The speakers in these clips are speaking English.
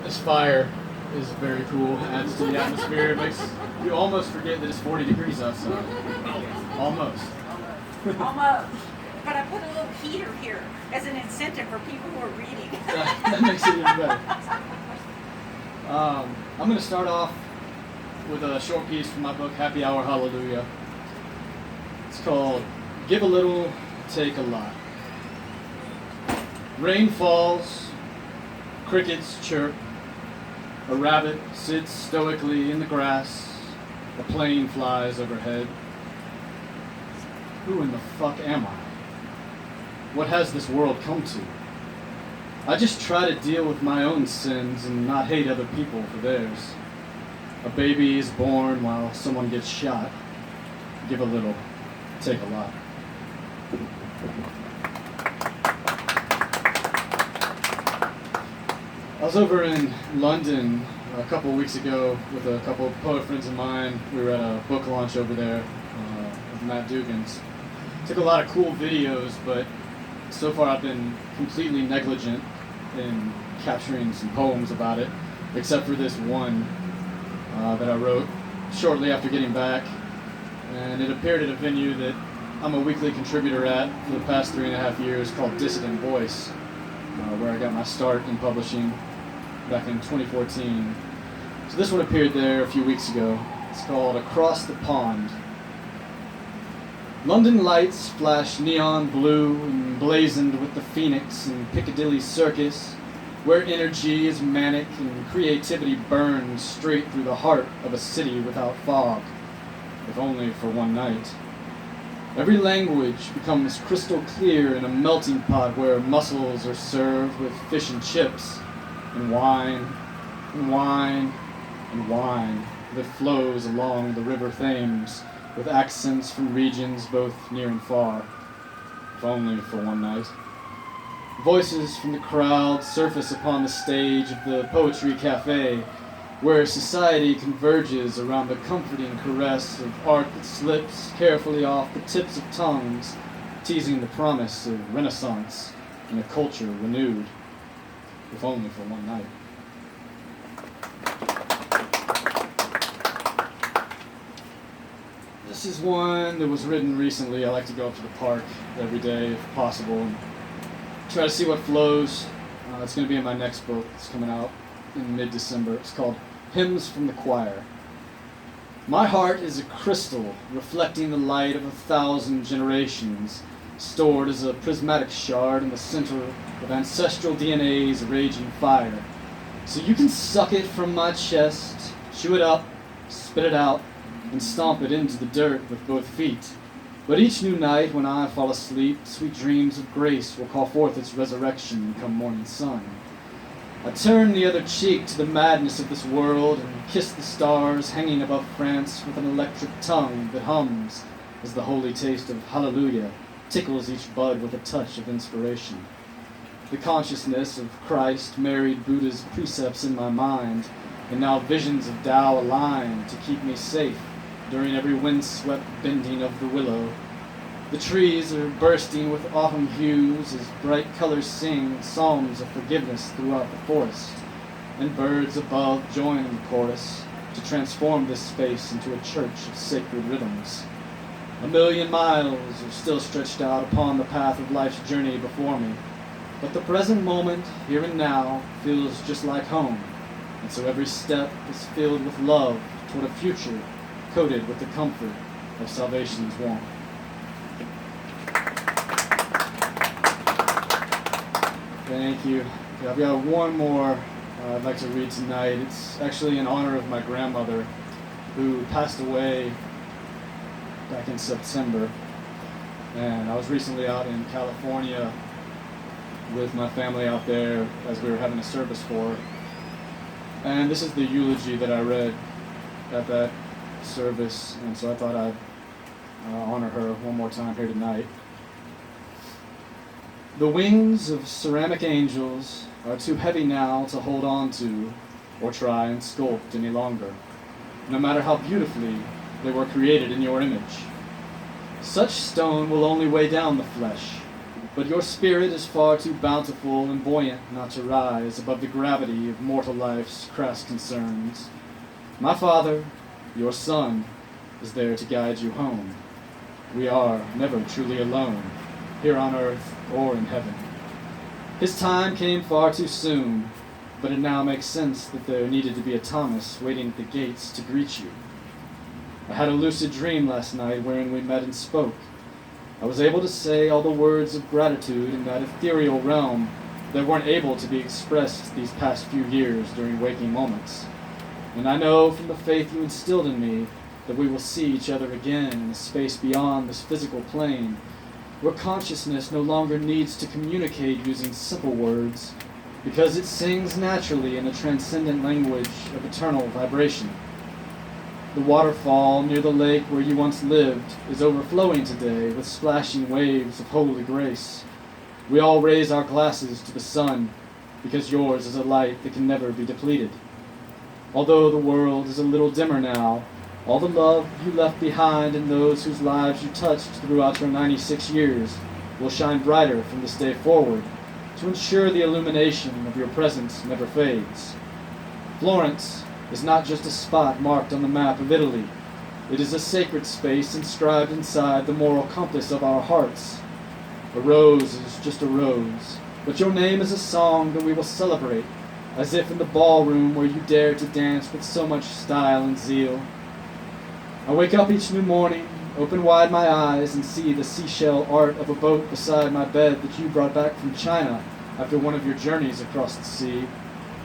This fire is very cool, adds to the atmosphere. It makes you almost forget that it's 40 degrees outside. Almost. Almost. But I put a little heater here as an incentive for people who are reading. That makes it even better. I'm going to start off with a short piece from my book, Happy Hour Hallelujah. It's called Give a Little, Take a Lot. Rain falls, crickets chirp, a rabbit sits stoically in the grass, a plane flies overhead. Who in the fuck am I? What has this world come to? I just try to deal with my own sins and not hate other people for theirs. A baby is born while someone gets shot. Give a little, take a lot. I was over in London a couple of weeks ago with a couple of poet friends of mine. We were at a book launch over there with Matt Dugans. Took a lot of cool videos, but so far I've been completely negligent in capturing some poems about it, except for this one that I wrote shortly after getting back. And it appeared at a venue that I'm a weekly contributor at for the past 3.5 years called Dissident Voice, where I got my start in publishing back in 2014. So this one appeared there a few weeks ago. It's called Across the Pond. London lights flash neon blue emblazoned with the Phoenix and Piccadilly Circus, where energy is manic and creativity burns straight through the heart of a city without fog, if only for one night. Every language becomes crystal clear in a melting pot where mussels are served with fish and chips, and wine, and wine, and wine that flows along the River Thames with accents from regions both near and far, if only for one night. Voices from the crowd surface upon the stage of the Poetry Cafe, where society converges around the comforting caress of art that slips carefully off the tips of tongues, teasing the promise of renaissance and a culture renewed, if only for one night. This is one that was written recently. I like to go up to the park every day if possible and try to see what flows. It's going to be in my next book. It's coming out in mid-December. It's called Hymns from the Choir. My heart is a crystal reflecting the light of 1,000 generations, stored as a prismatic shard in the center of ancestral DNA's raging fire. So you can suck it from my chest, chew it up, spit it out, and stomp it into the dirt with both feet. But each new night when I fall asleep, sweet dreams of grace will call forth its resurrection come morning sun. I turn the other cheek to the madness of this world and kiss the stars hanging above France with an electric tongue that hums as the holy taste of hallelujah tickles each bud with a touch of inspiration. The consciousness of Christ married Buddha's precepts in my mind, and now visions of Tao align to keep me safe during every windswept bending of the willow. The trees are bursting with autumn hues as bright colors sing psalms of forgiveness throughout the forest, and birds above join in the chorus to transform this space into a church of sacred rhythms. 1,000,000 miles are still stretched out upon the path of life's journey before me, but the present moment, here and now, feels just like home, and so every step is filled with love toward a future coated with the comfort of salvation's warmth. Thank you. Okay, I've got one more I'd like to read tonight. It's actually in honor of my grandmother, who passed away back in September. And I was recently out in California with my family out there as we were having a service for her. And this is the eulogy that I read at that service, and so I thought I'd honor her one more time here tonight. The wings of ceramic angels are too heavy now to hold on to or try and sculpt any longer, no matter how beautifully they were created in your image. Such stone will only weigh down the flesh, but your spirit is far too bountiful and buoyant not to rise above the gravity of mortal life's crass concerns. My Father, your Son, is there to guide you home. We are never truly alone, here on earth or in heaven. His time came far too soon, but it now makes sense that there needed to be a Thomas waiting at the gates to greet you. I had a lucid dream last night wherein we met and spoke. I was able to say all the words of gratitude in that ethereal realm that weren't able to be expressed these past few years during waking moments. And I know from the faith you instilled in me that we will see each other again in a space beyond this physical plane, where consciousness no longer needs to communicate using simple words, because it sings naturally in a transcendent language of eternal vibration. The waterfall near the lake where you once lived is overflowing today with splashing waves of holy grace. We all raise our glasses to the sun, because yours is a light that can never be depleted. Although the world is a little dimmer now, all the love you left behind and those whose lives you touched throughout your 96 years will shine brighter from this day forward to ensure the illumination of your presence never fades. Florence is not just a spot marked on the map of Italy. It is a sacred space inscribed inside the moral compass of our hearts. A rose is just a rose, but your name is a song that we will celebrate, as if in the ballroom where you dared to dance with so much style and zeal. I wake up each new morning, open wide my eyes, and see the seashell art of a boat beside my bed that you brought back from China after one of your journeys across the sea.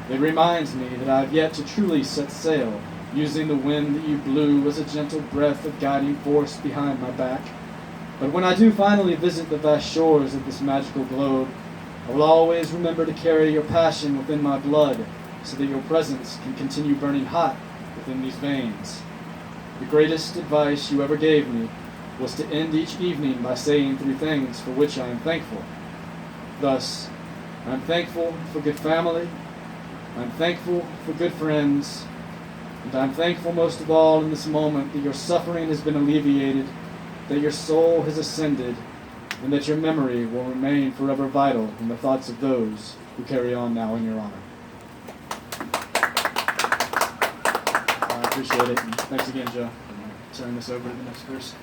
It reminds me that I have yet to truly set sail, using the wind that you blew as a gentle breath of guiding force behind my back. But when I do finally visit the vast shores of this magical globe, I will always remember to carry your passion within my blood, so that your presence can continue burning hot within these veins. The greatest advice you ever gave me was to end each evening by saying 3 things for which I am thankful. Thus, I am thankful for good family, I'm thankful for good friends, and I'm thankful most of all in this moment that your suffering has been alleviated, that your soul has ascended, and that your memory will remain forever vital in the thoughts of those who carry on now in your honor. I appreciate it, and thanks again, Joe. I'm going to turn this over to the next person.